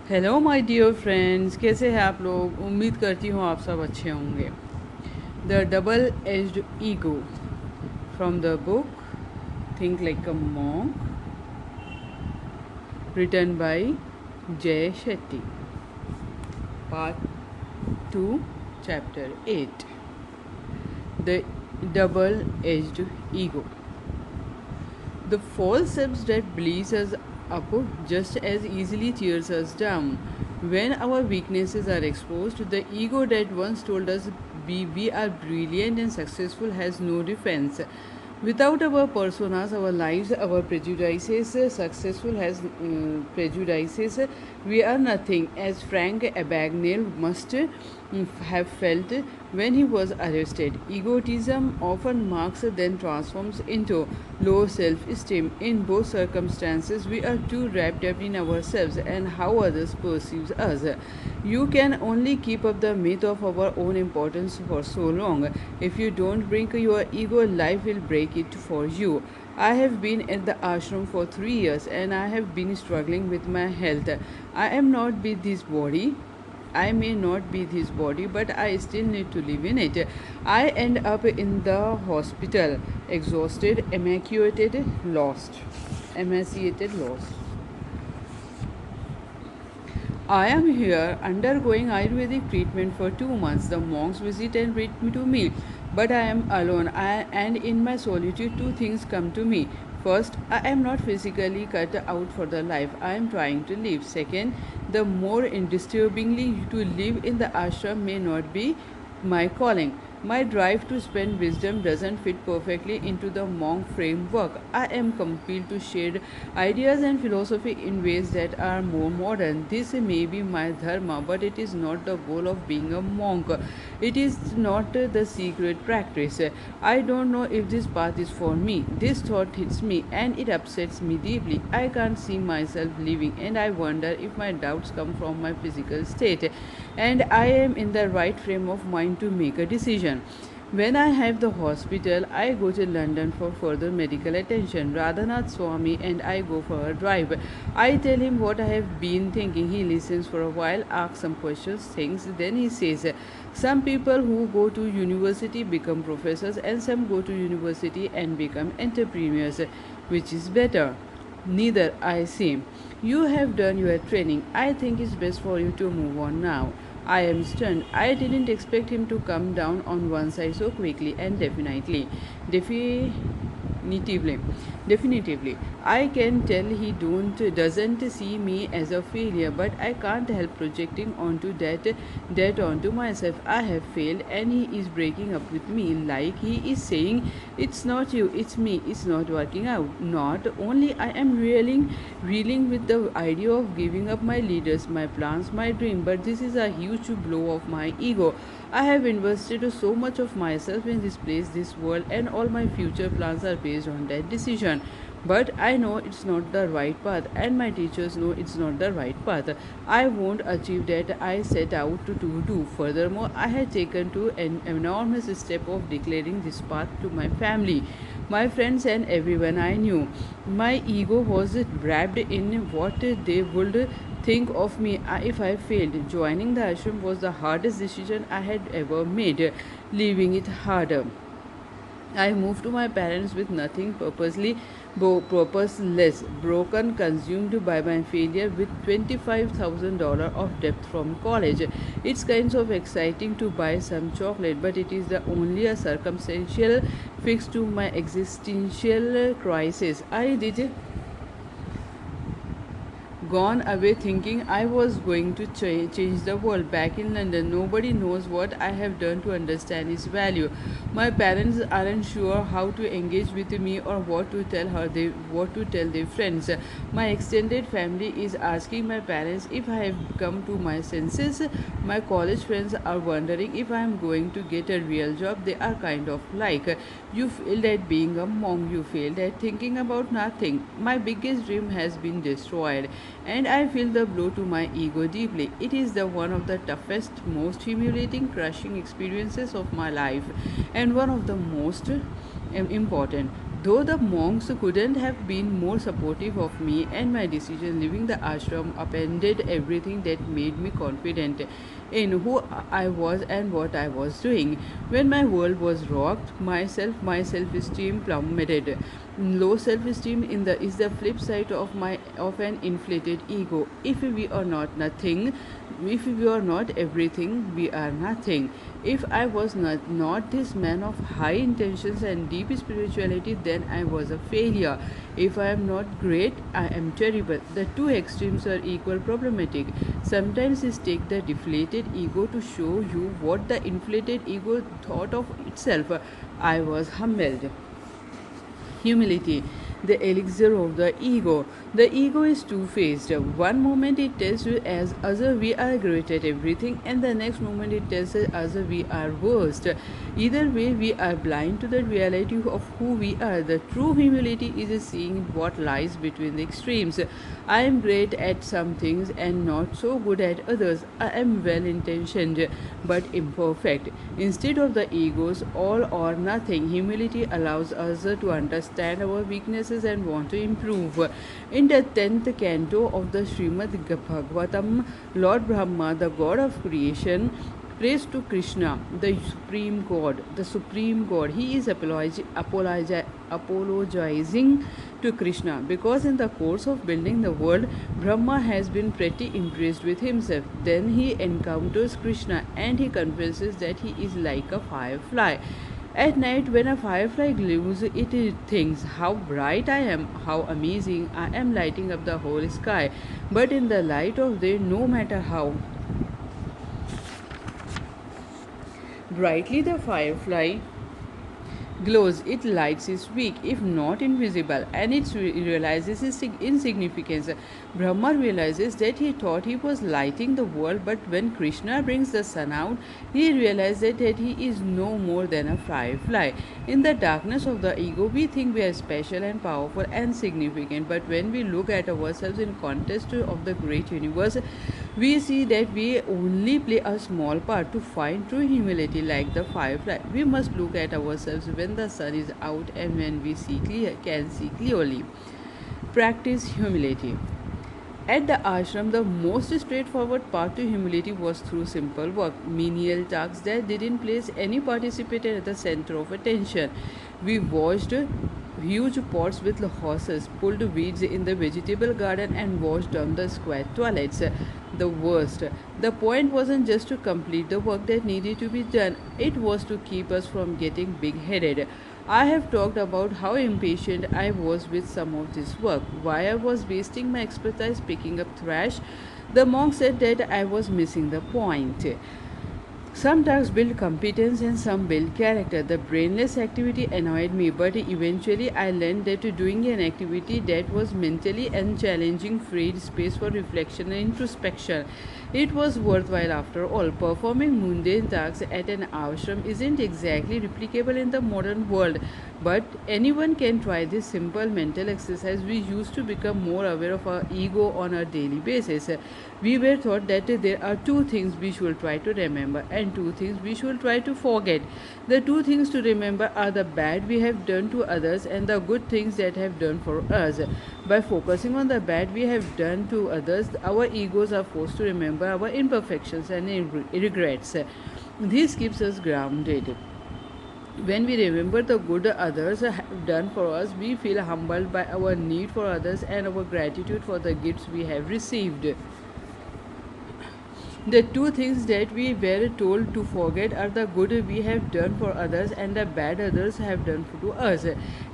Hello my dear friends, कैसे हैं आप लोग। उम्मीद करती हूँ आप सब अच्छे होंगे। The double edged ego from the book think like a monk, written by Jay Shetty, part 2, chapter 8, the double edged ego. The false selves that bleeds us up just as easily tears us down. When our weaknesses are exposed, the ego that once told us we are brilliant and successful has no defense. Without our personas, our lives, our prejudices, successful has prejudices, we are nothing, as Frank Abagnale must have felt when he was arrested. Egotism often marks then transforms into low self esteem. In both circumstances, we are too wrapped up in ourselves and how others perceive us. You can only keep up the myth of our own importance for so long. If you don't bring your ego, life will break it for you. I have been at the ashram for 3 years and I have been struggling with my health. I am not with this body. I may not be this body, but I still need to live in it. I end up in the hospital, exhausted, emaciated, lost. Emaciated, lost. I am here undergoing Ayurvedic treatment for 2 months. The monks visit and read to me, but I am alone. And in my solitude, two things come to me. First, I am not physically cut out for the life I am trying to live. Second, the more indisturbingly to live in the ashram may not be my calling. My drive to spread wisdom doesn't fit perfectly into the monk framework. I am compelled to share ideas and philosophy in ways that are more modern. This may be my dharma, but it is not the goal of being a monk. It is not the secret practice. I don't know if this path is for me. This thought hits me and it upsets me deeply. I can't see myself living, and I wonder if my doubts come from my physical state and I am in the right frame of mind to make a decision. When I have the hospital, I go to London for further medical attention. Radhanath Swami and I go for a drive. I tell him what I have been thinking. He listens for a while, asks some questions, thinks, then he says, some people who go to university become professors and some go to university and become entrepreneurs. Which is better? Neither, I say. You have done your training. I think it's best for you to move on now. I am stunned. I didn't expect him to come down on one side so quickly and definitely. Definitively. Definitively. I can tell he doesn't see me as a failure, but I can't help projecting onto that onto myself. I have failed and he is breaking up with me, like he is saying it's not you, it's me, it's not working out. Not only I am reeling with the idea of giving up my leaders, my plans, my dream, but this is a huge blow of my ego. I have invested so much of myself in this place, this world, and all my future plans are based on that decision. But I know it's not the right path, and my teachers know it's not the right path. I won't achieve that I set out to do. Furthermore, I had taken to an enormous step of declaring this path to my family, my friends, and everyone I knew. My ego was wrapped in what they would think of me if I failed. Joining the ashram was the hardest decision I had ever made, leaving it harder. I moved to my parents with nothing purposeless, broken, consumed by my failure with $25,000 of debt from college. It's kind of exciting to buy some chocolate, but it is the only a circumstantial fix to my existential crisis. I did gone away thinking I was going to change the world. Back in London, nobody knows what I have done to understand its value. My parents aren't sure how to engage with me or what to tell their friends. My extended family is asking my parents if I have come to my senses. My college friends are wondering if I am going to get a real job. They are kind of like, you failed at being a monk, you failed at thinking about nothing. My biggest dream has been destroyed and I feel the blow to my ego deeply. It is the one of the toughest, most humiliating, crushing experiences of my life, and one of the most important. Though the monks couldn't have been more supportive of me and my decision, leaving the ashram upended everything that made me confident in who I was and what I was doing. When my world was rocked, my self-esteem plummeted. Low self-esteem is the flip side of an inflated ego. If we are not everything, we are nothing. If I was not this man of high intentions and deep spirituality, then I was a failure. If I am not great, I am terrible. The two extremes are equal problematic. Sometimes it takes the deflated ego to show you what the inflated ego thought of itself. I was humbled. Humility, the elixir of the ego. The ego is two-faced. One moment it tells you as other we are great at everything, and the next moment it tells us as we are worst. Either way, we are blind to the reality of who we are. The true humility is seeing what lies between the extremes. I am great at some things and not so good at others. I am well intentioned but imperfect. Instead of the ego's all or nothing, humility allows us to understand our weaknesses and want to improve. In the 10th canto of the Srimad Bhagavatam, Lord Brahma, the god of creation, prays to Krishna, the supreme god. The supreme god. He is apologizing to Krishna because in the course of building the world, Brahma has been pretty impressed with himself. Then he encounters Krishna and he confesses that he is like a firefly. At night, when a firefly glows, it thinks, how bright I am, how amazing, I am lighting up the whole sky. But in the light of day, no matter how brightly the firefly glows, its light is weak, if not invisible, and it realizes its insignificance. Brahma realizes that he thought he was lighting the world, but when Krishna brings the sun out, he realizes that he is no more than a firefly. In the darkness of the ego, we think we are special and powerful and significant, but when we look at ourselves in context of the great universe, we see that we only play a small part. To find true humility like the firefly, we must look at ourselves when the sun is out and when we can see clearly. Practice humility. At the ashram, the most straightforward path to humility was through simple work, menial tasks that didn't place any participant at the center of attention. We washed huge pots with horses, pulled weeds in the vegetable garden, and washed down the square toilets. The worst. The point wasn't just to complete the work that needed to be done, it was to keep us from getting big headed. I have talked about how impatient I was with some of this work, why I was wasting my expertise picking up trash. The monk said that I was missing the point. Some tasks build competence and some build character. The brainless activity annoyed me, but eventually I learned that doing an activity that was mentally unchallenging freed space for reflection and introspection. It was worthwhile after all. Performing mundane tasks at an ashram isn't exactly replicable in the modern world, but anyone can try this simple mental exercise. We used to become more aware of our ego on a daily basis. We were taught that there are two things we should try to remember and two things we should try to forget. The two things to remember are the bad we have done to others and the good things that have done for us. By focusing on the bad we have done to others, our egos are forced to remember our imperfections and regrets. This keeps us grounded. When we remember the good others have done for us, we feel humbled by our need for others and our gratitude for the gifts we have received. The two things that we were told to forget are the good we have done for others and the bad others have done to us.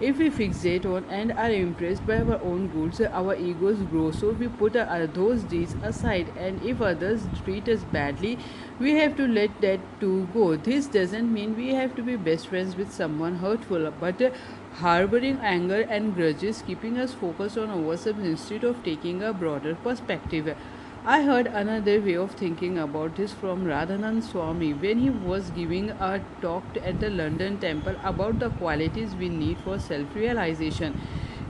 If we fixate on and are impressed by our own goods, our egos grow, so we put those deeds aside, and if others treat us badly, we have to let that too go. This doesn't mean we have to be best friends with someone hurtful, but harboring anger and grudges, keeping us focused on ourselves instead of taking a broader perspective. I heard another way of thinking about this from Radhanand Swami when he was giving a talk at the London Temple about the qualities we need for self realization.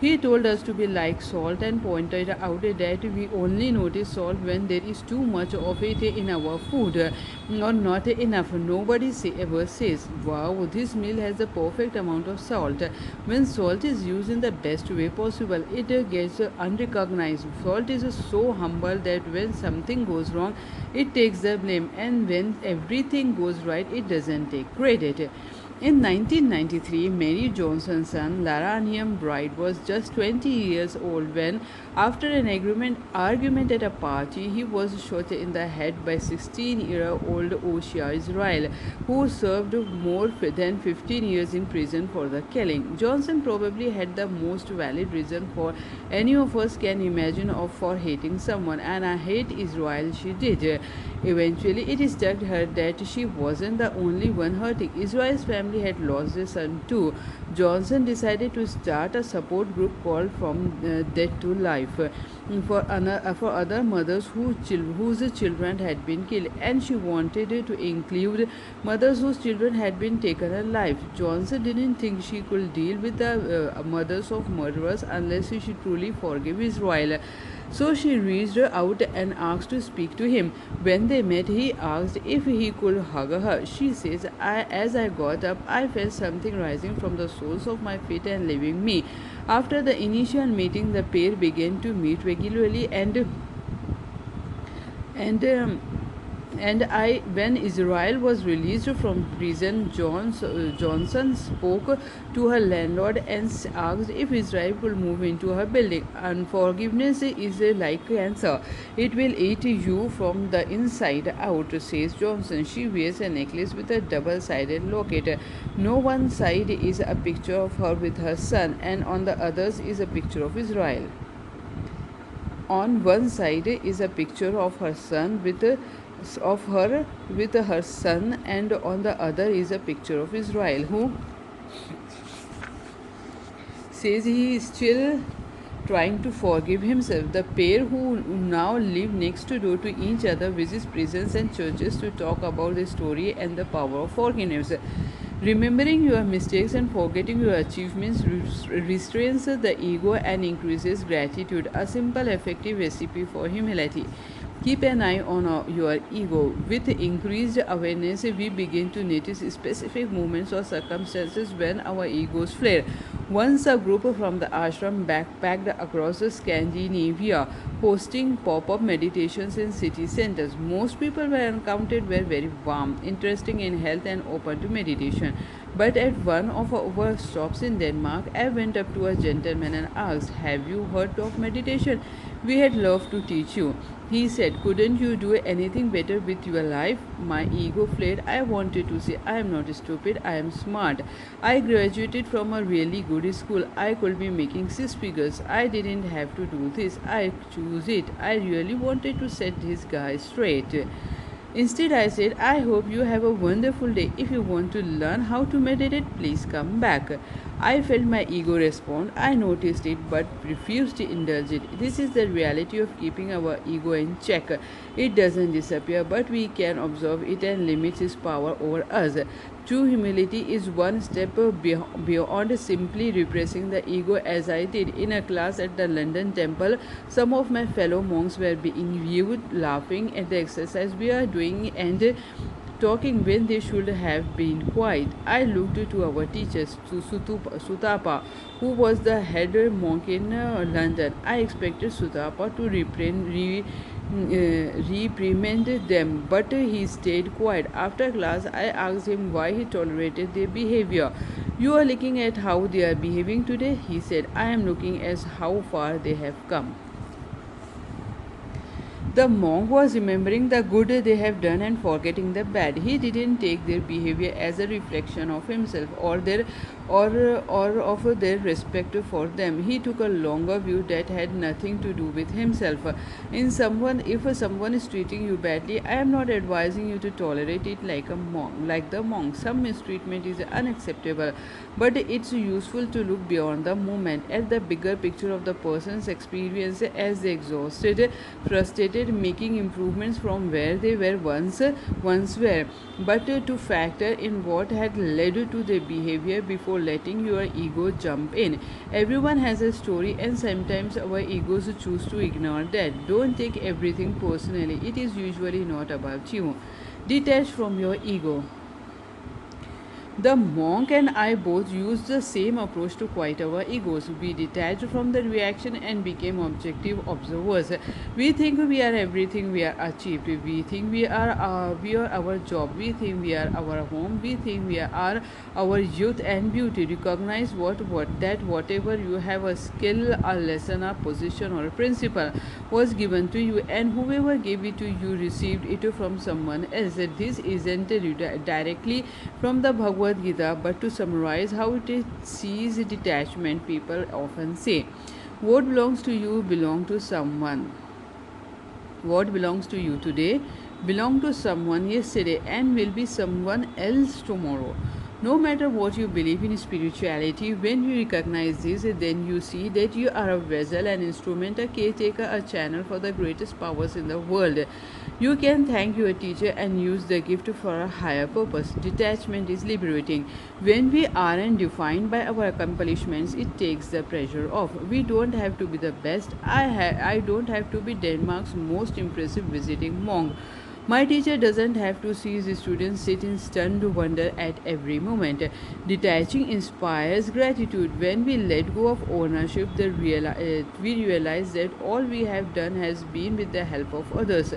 He told us to be like salt and pointed out that we only notice salt when there is too much of it in our food or not enough. Nobody ever says, "Wow, this meal has the perfect amount of salt." When salt is used in the best way possible, it gets unrecognized. Salt is so humble that when something goes wrong, it takes the blame, and when everything goes right, it doesn't take credit. In 1993, Mary Johnson's son, Laranium Bright, was just 20 years old when, after an argument at a party, he was shot in the head by 16-year-old Oshia Israel, who served more than 15 years in prison for the killing. Johnson probably had the most valid reason for any of us can imagine of for hating someone, and I hate Israel she did. Eventually, it struck her that she wasn't the only one hurting. Israel's family had lost a son too. Johnson decided to start a support group called From Death to Life for other mothers whose children had been killed, and she wanted to include mothers whose children had been taken alive. Johnson didn't think she could deal with the mothers of murderers unless she truly forgave Israel. So she reached out and asked to speak to him. When they met, he asked if he could hug her. She says, As I got up, I felt something rising from the soles of my feet and leaving me. After the initial meeting, the pair began to meet regularly and when Israel was released from prison, Johnson spoke to her landlord and asked if Israel could move into her building. Unforgiveness is like cancer; it will eat you from the inside out, says Johnson. She wears a necklace with a double-sided locket. No one side is a picture of her with her son, and on the others is a picture of Israel. On one side is a picture of her son of her with her son, and on the other is a picture of Israel, who says he is still trying to forgive himself. The pair, who now live next door to each other, visits prisons and churches to talk about the story and the power of forgiveness. Remembering your mistakes and forgetting your achievements restrains the ego and increases gratitude, a simple, effective recipe for humility. Keep an eye on your ego. With increased awareness, we begin to notice specific moments or circumstances when our egos flare. Once a group from the ashram backpacked across Scandinavia, hosting pop-up meditations in city centers. Most people were encountered were very warm, interested in health and open to meditation. But at one of our stops in Denmark, I went up to a gentleman and asked, "Have you heard of meditation? We had loved to teach you." He said, "Couldn't you do anything better with your life?" My ego flared. I wanted to say, "I am not stupid, I am smart. I graduated from a really good school. I could be making six figures. I didn't have to do this. I choose it." I really wanted to set this guy straight. Instead, I said, "I hope you have a wonderful day. If you want to learn how to meditate, please come back." I felt my ego respond. I noticed it but refused to indulge it. This is the reality of keeping our ego in check. It doesn't disappear, but we can observe it and limit its power over us. True humility is one step beyond simply repressing the ego, as I did. In a class at the London Temple, some of my fellow monks were being viewed laughing at the exercise we are doing and talking when they should have been quiet. I looked to our teachers, to Sutapa, who was the head monk in London. I expected Sutapa to reprimand them, but he stayed quiet. After class, I asked him why he tolerated their behavior. "You are looking at how they are behaving today," he said. "I am looking at how far they have come." The monk was remembering the good they have done and forgetting the bad. He didn't take their behavior as a reflection of himself or of their respect for them. He took a longer view that had nothing to do with himself. If someone is treating you badly, I am not advising you to tolerate it like the monk. Some mistreatment is unacceptable, but it's useful to look beyond the moment at the bigger picture of the person's experience as they exhausted, frustrated, making improvements from where they were once were, but to factor in what had led to their behavior before letting your ego jump in. Everyone has a story, and sometimes our egos choose to ignore that. Don't take everything personally, it is usually not about you. Detach from your ego. The monk and I both used the same approach to quiet our egos. We detached from the reaction and became objective observers. We think we are everything we are achieved. We think we are our job. We think we are our home. We think we are our youth and beauty. Recognize what that whatever you have a skill, a lesson, a position, or a principle was given to you, and whoever gave it to you received it from someone else. This isn't directly from the Bhagavad Gita, but to summarize how it sees detachment, people often say, what belongs to you belong to someone. What belongs to you today belonged to someone yesterday and will be someone else tomorrow. No matter what you believe in spirituality, when you recognize this, then you see that you are a vessel, an instrument, a caretaker, a channel for the greatest powers in the world. You can thank your teacher and use the gift for a higher purpose. Detachment is liberating. When we aren't defined by our accomplishments, it takes the pressure off. We don't have to be the best. I don't have to be Denmark's most impressive visiting monk. My teacher doesn't have to see his students sit in stunned wonder at every moment. Detaching inspires gratitude. When we let go of ownership, we realize that all we have done has been with the help of others.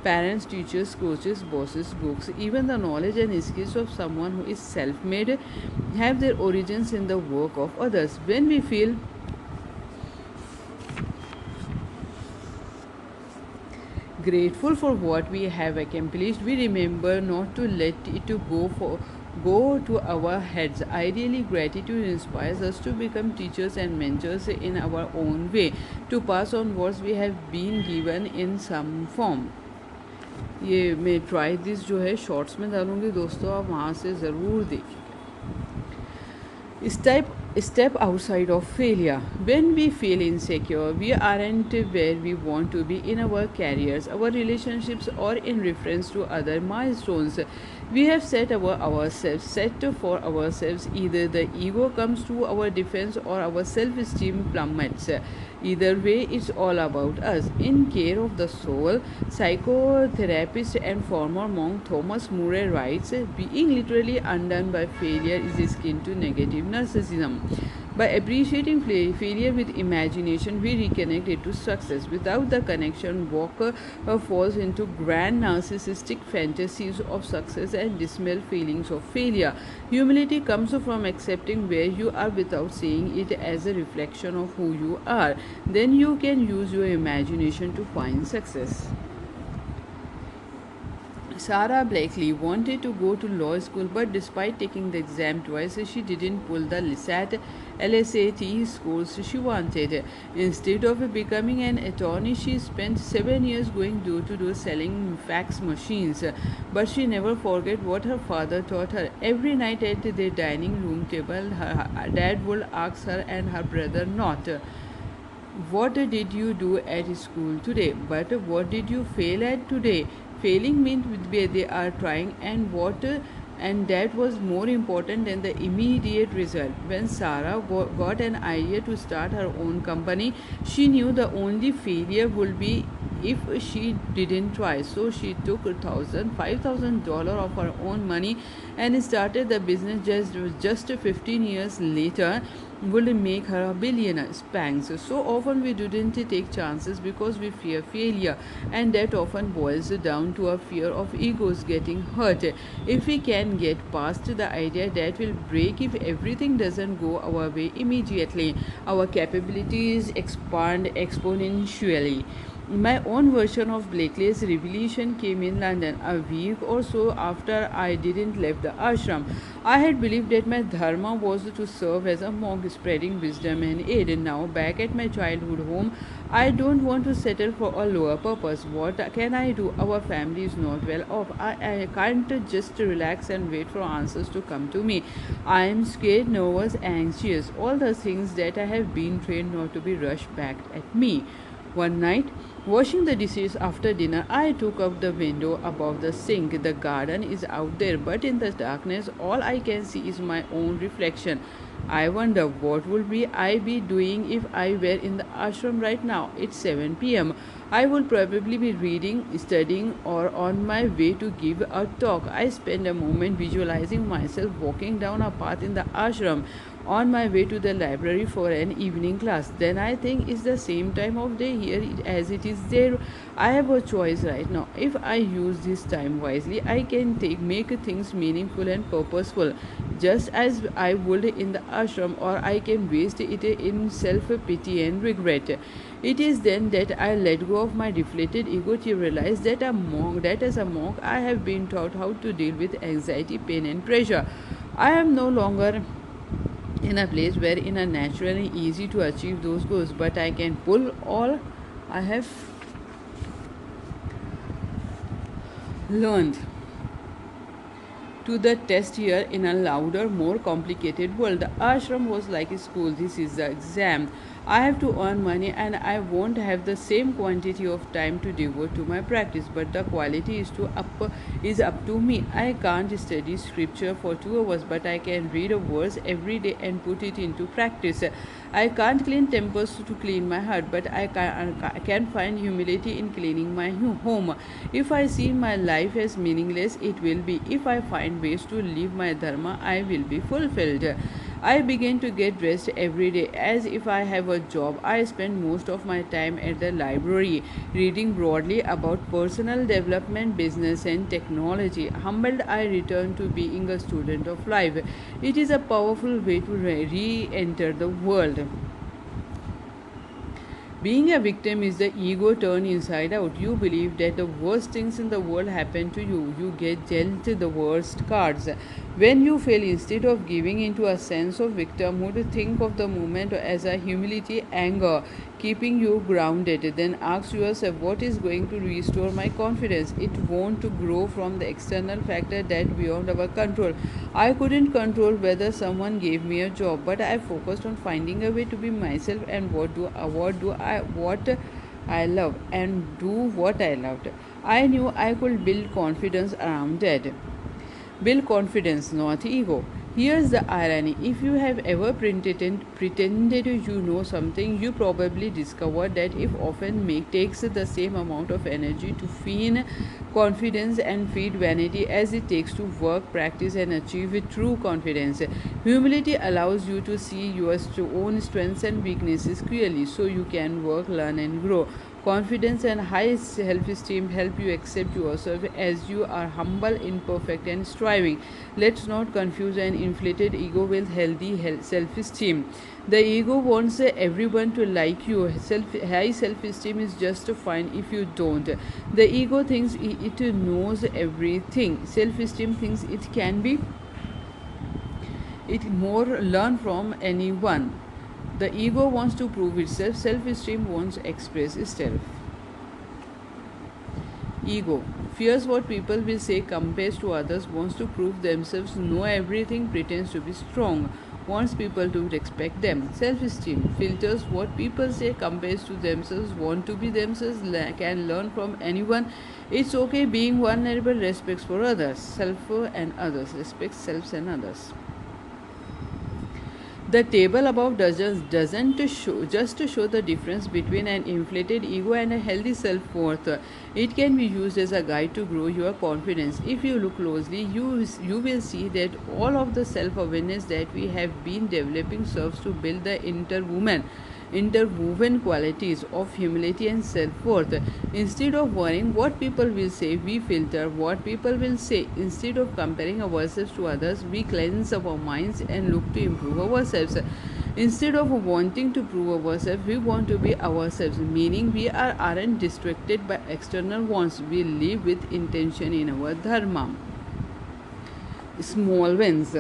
Parents, teachers, coaches, bosses, books, even the knowledge and skills of someone who is self made have their origins in the work of others. When we feel grateful for what we have accomplished, we remember not to let it to go to our heads. Ideally, gratitude inspires us to become teachers and mentors in our own way, to pass on what we have been given in some form. ये मैं try this जो है shorts में डालूँगी दोस्तों, आप वहाँ से ज़रूर देखिए. Step outside of failure. When we feel insecure, we aren't where we want to be in our careers, our relationships, or in reference to other milestones we have set for ourselves. Either the ego comes to our defense or our self-esteem plummets. Either way, it's all about us. In Care of the Soul, psychotherapist and former monk Thomas Murray writes, being literally undone by failure is akin to negative narcissism. By appreciating failure with imagination, we reconnect it to success. Without the connection, walk falls into grand narcissistic fantasies of success and dismal feelings of failure. Humility comes from accepting where you are without seeing it as a reflection of who you are. Then you can use your imagination to find success. Sarah Blakely wanted to go to law school, but despite taking the exam twice, she didn't pull the LSAT scores she wanted. Instead of becoming an attorney, she spent 7 years going door to door selling fax machines. But she never forgot what her father taught her. Every night at the dining room table, her dad would ask her and her brother not, what did you do at school today? But what did you fail at today? Failing means they are trying, and that was more important than the immediate result. When Sarah got an idea to start her own company, she knew the only failure would be if she didn't try. So she took $5,000 of her own money and started the business. Just 15 years later would make her a billionaire. Spanks. So often we didn't take chances because we fear failure, and that often boils down to a fear of egos getting hurt. If we can get past the idea that will break if everything doesn't go our way immediately, our capabilities expand exponentially. My own version of Blakely's revelation came in London a week or so after I didn't leave the ashram. I had believed that my dharma was to serve as a monk, spreading wisdom and aid. Now, back at my childhood home, I don't want to settle for a lower purpose. What can I do? Our family is not well off. I can't just relax and wait for answers to come to me. I am scared, nervous, anxious, all the things that I have been trained not to be rushed back at me. One night, washing the dishes after dinner, I took up the window above the sink. The garden is out there, but in the darkness, all I can see is my own reflection. I wonder what would be I be doing if I were in the ashram right now. It's 7 p.m. I would probably be reading, studying, or on my way to give a talk. I spend a moment visualizing myself walking down a path in the ashram on my way to the library for an evening class. Then I think it's the same time of day here as it is there. I have a choice right now. If I use this time wisely, I can make things meaningful and purposeful, just as I would in the ashram, or I can waste it in self pity and regret. It is then that I let go of my deflated ego to realize that as a monk I have been taught how to deal with anxiety, pain, and pressure. I am no longer in a place where it is naturally easy to achieve those goals, but I can pull all I have learned to the test here in a louder, more complicated world. The ashram was like a school. This is the exam. I have to earn money and I won't have the same quantity of time to devote to my practice, but the quality is up to me. I can't study scripture for 2 hours, but I can read a verse every day and put it into practice. I can't clean temples to clean my heart, but I can find humility in cleaning my home. If I see my life as meaningless, it will be. If I find ways to live my dharma, I will be fulfilled. I begin to get dressed every day as if I have a job. I spend most of my time at the library reading broadly about personal development, business, and technology. Humbled, I return to being a student of life. It is a powerful way to re enter the world. Being a victim is the ego turned inside out. You believe that the worst things in the world happen to you. You get dealt the worst cards. When you fail, instead of giving into a sense of victimhood, think of the moment as a humility, anger, keeping you grounded. Then ask yourself, what is going to restore my confidence? It won't grow from the external factor that beyond our control. I couldn't control whether someone gave me a job, but I focused on finding a way to be myself and what I love and do what I loved. I knew I could build confidence around that. Build confidence, not ego. Here's the irony. If you have ever pretended you know something, you probably discovered that it often takes the same amount of energy to feign confidence and feed vanity as it takes to work, practice, and achieve true confidence. Humility allows you to see your own strengths and weaknesses clearly so you can work, learn, and grow. Confidence and high self esteem help you accept yourself as you are, humble, imperfect, and striving. Let's not confuse an inflated ego with healthy self esteem. The ego wants everyone to like you. High self esteem is just fine if you don't. The ego thinks it knows everything. Self esteem thinks it more learn from anyone. The ego wants to prove itself, self-esteem wants to express itself. Ego fears what people will say, compares to others, wants to prove themselves, know everything, pretends to be strong, wants people to respect them. Self-esteem filters what people say, compares to themselves, want to be themselves, can learn from anyone. It's okay being vulnerable, respects for others, self and others, respects selves and others. The table above doesn't show just to show the difference between an inflated ego and a healthy self-worth. It can be used as a guide to grow your confidence. If you look closely, you will see that all of the self-awareness that we have been developing serves to build the interwoven qualities of humility and self-worth. Instead of worrying what people will say, we filter what people will say. Instead of comparing ourselves to others, we cleanse our minds and look to improve ourselves. Instead of wanting to prove ourselves, we want to be ourselves, meaning we aren't distracted by external wants. We live with intention in our dharma. Small wins.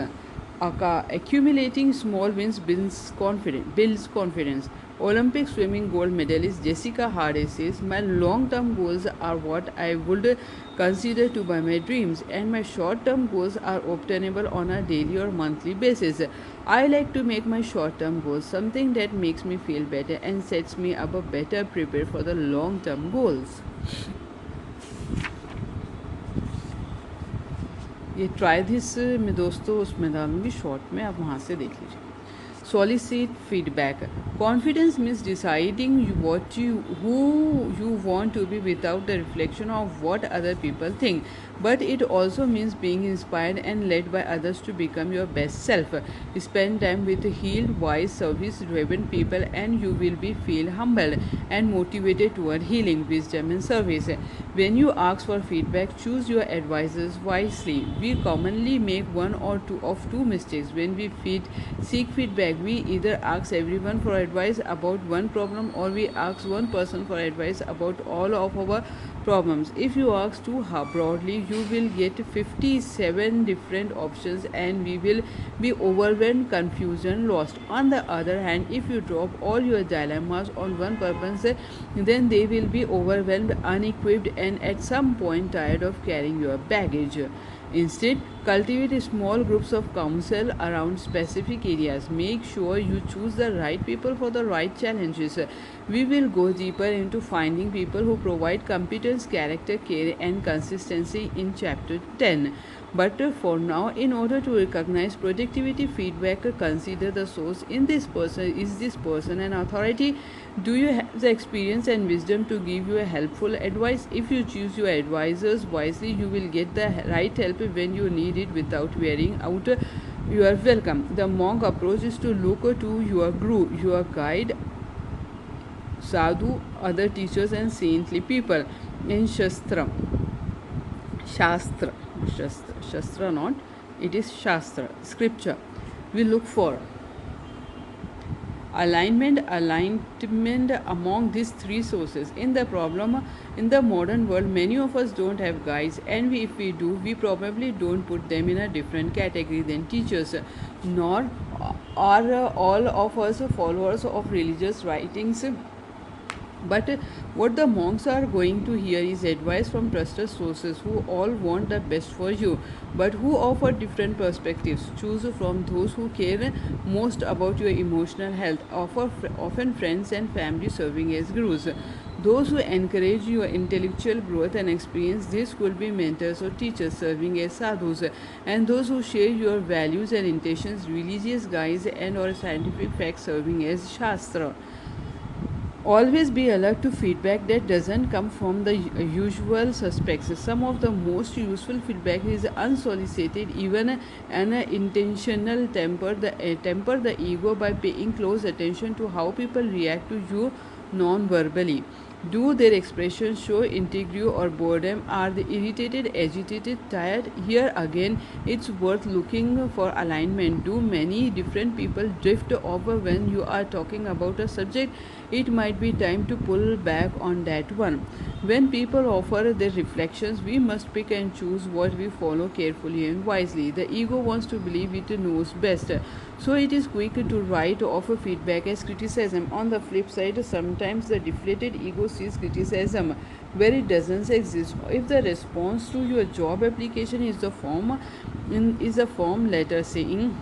Accumulating small wins builds confidence. Olympic swimming gold medalist Jessica Hardy says, my long-term goals are what I would consider to be my dreams, and my short-term goals are obtainable on a daily or monthly basis. I like to make my short-term goals something that makes me feel better and sets me up a better prepared for the long-term goals. ये try this मैं दोस्तों उसमें डालूंगी short में, आप वहाँ से देख लीजिए. Solicit feedback. Confidence means deciding who you want to be without the reflection of what other people think. But it also means being inspired and led by others to become your best self. Spend time with healed, wise, service-driven people, and you will be feel humbled and motivated toward healing, wisdom, and service. When you ask for feedback, choose your advisors wisely. We commonly make one or two mistakes when we seek feedback. We either ask everyone for advice about one problem, or we ask one person for advice about all of our problems. If you ask too broadly, you will get 57 different options and we will be overwhelmed, confused, and lost. On the other hand, if you drop all your dilemmas on one person, then they will be overwhelmed, unequipped, and at some point tired of carrying your baggage. Instead, cultivate small groups of counsel around specific areas. Make sure you choose the right people for the right challenges. We will go deeper into finding people who provide competence, character, care, and consistency in chapter 10. But for now, in order to recognize productivity feedback, consider the source. In this person, is this person an authority? Do you have the experience and wisdom to give you a helpful advice? If you choose your advisors wisely, you will get the right help when you need it without wearing out. You are welcome. The monk approach is to look to your guru, your guide, sadhu, other teachers, and saintly people. In Shastra not, it is Shastra, scripture. We look for alignment among these three sources. In the modern world, many of us don't have guides, and if we do, we probably don't put them in a different category than teachers, nor are all of us followers of religious writings. But what the monks are going to hear is advice from trusted sources who all want the best for you, but who offer different perspectives. Choose from those who care most about your emotional health, often friends and family serving as gurus. Those who encourage your intellectual growth and experience, these could be mentors or teachers serving as sadhus, and those who share your values and intentions, religious guides and or scientific facts serving as shastra. Always be alert to feedback that doesn't come from the usual suspects. Some of the most useful feedback is unsolicited, even an intentional temper the ego by paying close attention to how people react to you non-verbally. Do their expressions show intrigue or boredom? Are they irritated, agitated, tired? Here again, it's worth looking for alignment. Do many different people drift over when you are talking about a subject? It might be time to pull back on that one. When people offer their reflections, we must pick and choose what we follow carefully and wisely. The ego wants to believe it knows best, so it is quick to write off feedback as criticism. On the flip side, sometimes the deflated ego sees criticism where it doesn't exist. If the response to your job application is a form letter saying,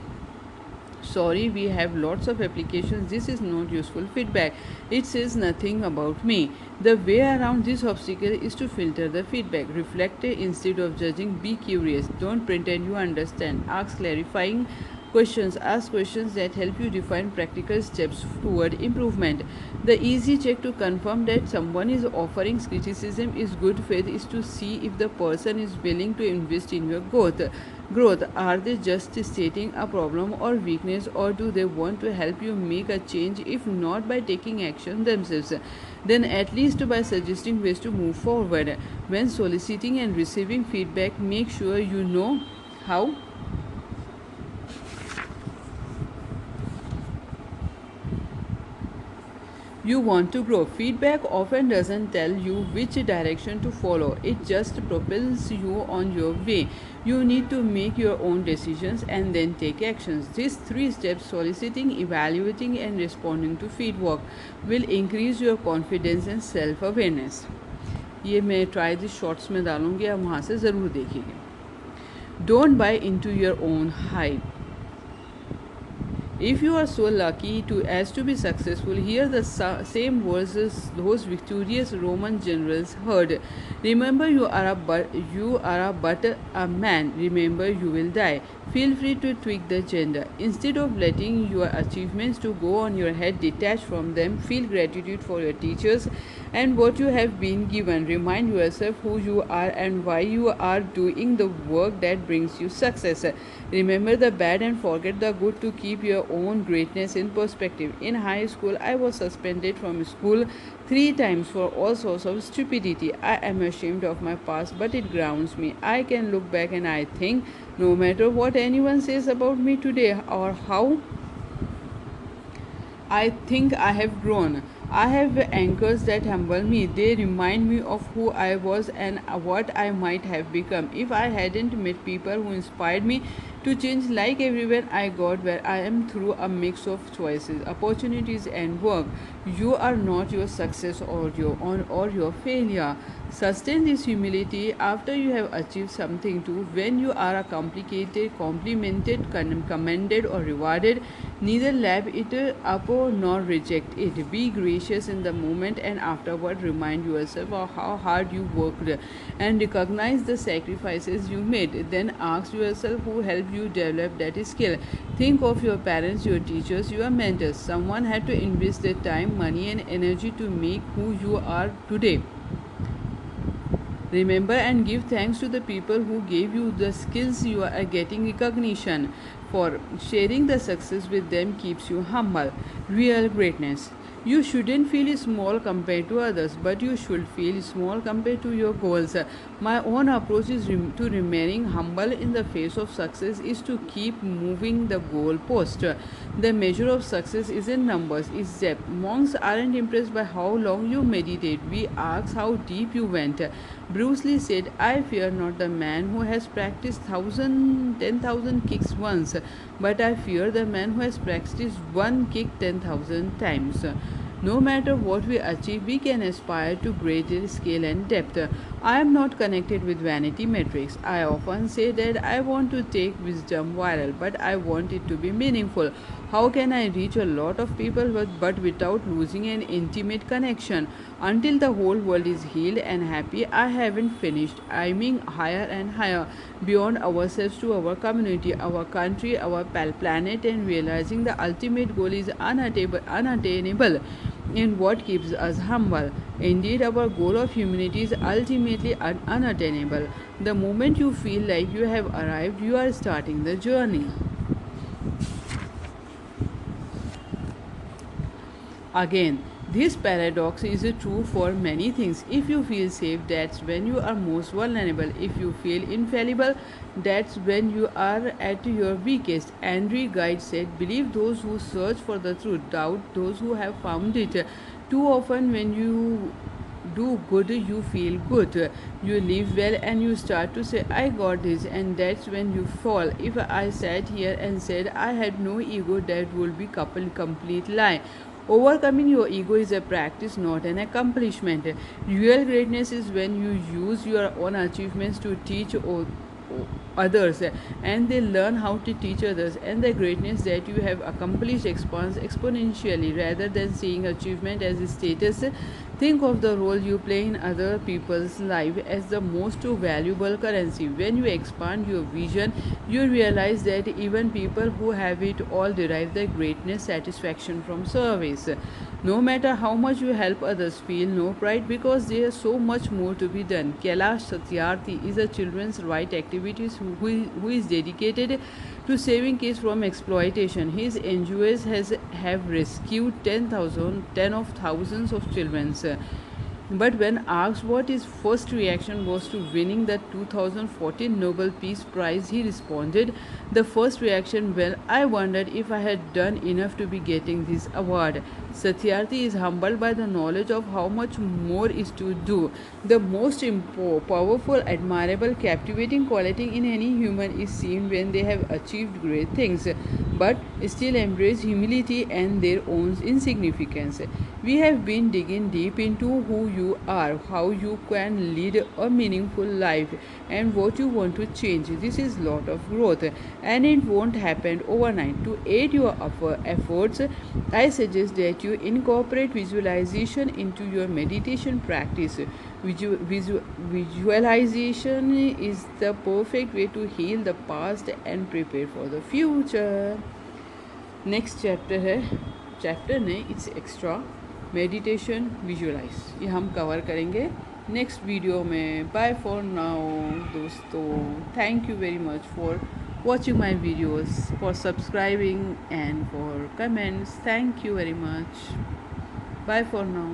"Sorry, we have lots of applications. This is not useful feedback. It says nothing about me." The way around this obstacle is to filter the feedback. Reflect instead of judging. Be curious. Don't pretend you understand. Ask clarifying questions. Ask questions that help you define practical steps toward improvement. The easy check to confirm that someone is offering criticism is good faith is to see if the person is willing to invest in your growth. Are they just stating a problem or weakness, or do they want to help you make a change? If not by taking action themselves, then at least by suggesting ways to move forward. When soliciting and receiving feedback, make sure you know how you want to grow. Feedback often doesn't tell you which direction to follow, it just propels you on your way. You need to make your own decisions and then take actions. These three steps, soliciting, evaluating, and responding to feedback, will increase your confidence and self awareness. ये मैं try this shorts में डालूंगी, आप वहाँ से ज़रूर देखिएगा. Don't buy into your own hype. If you are so lucky to be successful, hear the same words as those victorious Roman generals heard. Remember, you are a but a man. Remember, you will die. Feel free to tweak the gender. Instead of letting your achievements to go on your head detached from them, feel gratitude for your teachers and what you have been given. Remind yourself who you are and why you are doing the work that brings you success. Remember the bad and forget the good to keep your own greatness in perspective. In high school, I was suspended from school 3 times for all sorts of stupidity. I am ashamed of my past, but it grounds me. I can look back and I think no matter what anyone says about me today or how I think I have grown. I have anchors that humble me. They remind me of who I was and what I might have become. If I hadn't met people who inspired me to change like everyone, I got where I am through a mix of choices, opportunities, and work. You are not your success or your failure. Sustain this humility after you have achieved something too. When you are a complimented, commended, or rewarded, neither lap it up nor reject it. Be gracious in the moment and afterward remind yourself of how hard you worked and recognize the sacrifices you made. Then ask yourself who helped you develop that skill. Think of your parents, your teachers, your mentors. Someone had to invest their time, money, and energy to make who you are today. Remember and give thanks to the people who gave you the skills. You are getting recognition for sharing the success with them keeps you humble. Real greatness. You shouldn't feel small compared to others, but you should feel small compared to your goals. My own approach is to remaining humble in the face of success is to keep moving the goalpost. The measure of success isn't numbers, it's depth. Monks aren't impressed by how long you meditate. We ask how deep you went. Bruce Lee said, I fear not the man who has practiced 10,000 kicks once, but I fear the man who has practiced one kick 10,000 times. No matter what we achieve, we can aspire to greater scale and depth. I am not connected with vanity metrics. I often say that I want to take wisdom viral, but I want it to be meaningful. How can I reach a lot of people but without losing an intimate connection? Until the whole world is healed and happy, I haven't finished. Aiming higher and higher beyond ourselves to our community, our country, our planet, and realizing the ultimate goal is unattainable in what keeps us humble. Indeed, our goal of humanity is ultimately unattainable. The moment you feel like you have arrived, you are starting the journey. Again, this paradox is true for many things. If you feel safe, that's when you are most vulnerable. If you feel infallible, that's when you are at your weakest. Andre Gide said, believe those who search for the truth, doubt those who have found it. Too often, when you do good, you feel good. You live well and you start to say, I got this, and that's when you fall. If I sat here and said I had no ego, that would be complete lie. Overcoming your ego is a practice, not an accomplishment. Real greatness is when you use your own achievements to teach others and they learn how to teach others, and the greatness that you have accomplished expands exponentially. Rather than seeing achievement as a status, think of the role you play in other people's life as the most valuable currency. When you expand your vision, you realize that even people who have it all derive their greatness satisfaction from service. No matter how much you help others, feel no pride because there is so much more to be done. Kailash Satyarthi is a children's right activist who is dedicated to saving kids from exploitation. His NGOs have rescued 10 of thousands of children. But when asked what his first reaction was to winning the 2014 Nobel Peace Prize, he responded, the first reaction, well, I wondered if I had done enough to be getting this award. Satyarthi is humbled by the knowledge of how much more is to do. The most powerful, admirable, captivating quality in any human is seen when they have achieved great things. but still embrace humility and their own insignificance. We have been digging deep into who you are, how you can lead a meaningful life, and what you want to change. This is lot of growth, and it won't happen overnight. To aid your efforts, I suggest that you incorporate visualization into your meditation practice. Visualization is the perfect way to heal the past and prepare for the future. Next chapter है, chapter नहीं it's extra, meditation visualise, ये हम cover करेंगे next video में. Bye for now दोस्तों. Thank you very much for watching my videos, for subscribing and for comments. Thank you very much. Bye for now.